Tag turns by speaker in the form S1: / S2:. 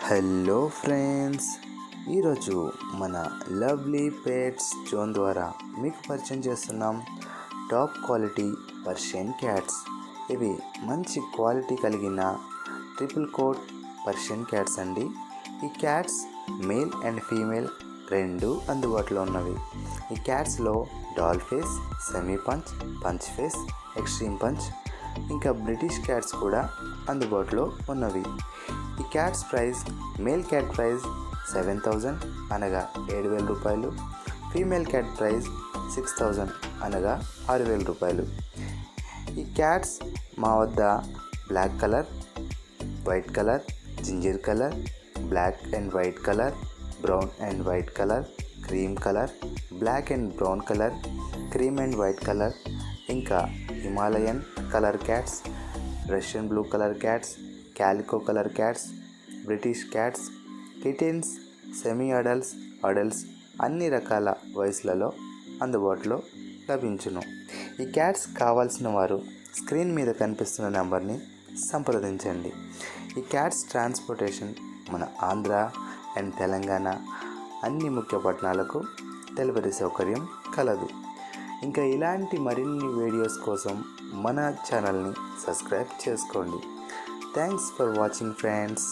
S1: Hello friends, ఈరోజు మన lovely pets zone ద్వారా మీకు పరిచయం చేస్తున్నాం టాప్ క్వాలిటీ పర్షియన్ క్యాట్స్. ఇవి మంచి క్వాలిటీ కలిగిన ట్రిపుల్ కోట్ పర్షియన్ క్యాట్స్ అండి. ఈ క్యాట్స్ మేల్ అండ్ ఫీమేల్ రెండు అందుబాటులో ఉన్నవి. ఈ క్యాట్స్లో doll face, semi punch, punch face, extreme punch, ఇంకా బ్రిటిష్ క్యాట్స్ కూడా అందుబాటులో ఉన్నవి. ఈ cats price, male cat price 7,000 అనగా 7,000 రూపాయలు, ఫీమేల్ క్యాట్ ప్రైస్ 6,000 అనగా 6,000 రూపాయలు. ఈ క్యాట్స్ మా వద్ద black colour, white colour, ginger colour, black and white colour, brown and white colour, cream colour, black and brown colour, cream and white colour, ఇంకా Himalayan colour cats, Russian blue colour cats, calico colour cats, British cats, kittens, semi adults, adults అన్ని రకాల వయసులలో అందుబాటులో లభించును. ఈ cats కావాల్సిన వారు screen మీద కనిపిస్తున్న నెంబర్ని సంప్రదించండి. ఈ క్యాట్స్ ట్రాన్స్పోర్టేషన్ మన ఆంధ్ర అండ్ తెలంగాణ అన్ని ముఖ్య పట్టణాలకు డెలివరీ సౌకర్యం కలదు. ఇంకా ఇలాంటి మరిన్ని వీడియోస్ కోసం మన ఛానల్ని సబ్స్క్రైబ్ చేసుకోండి. Thanks for watching friends.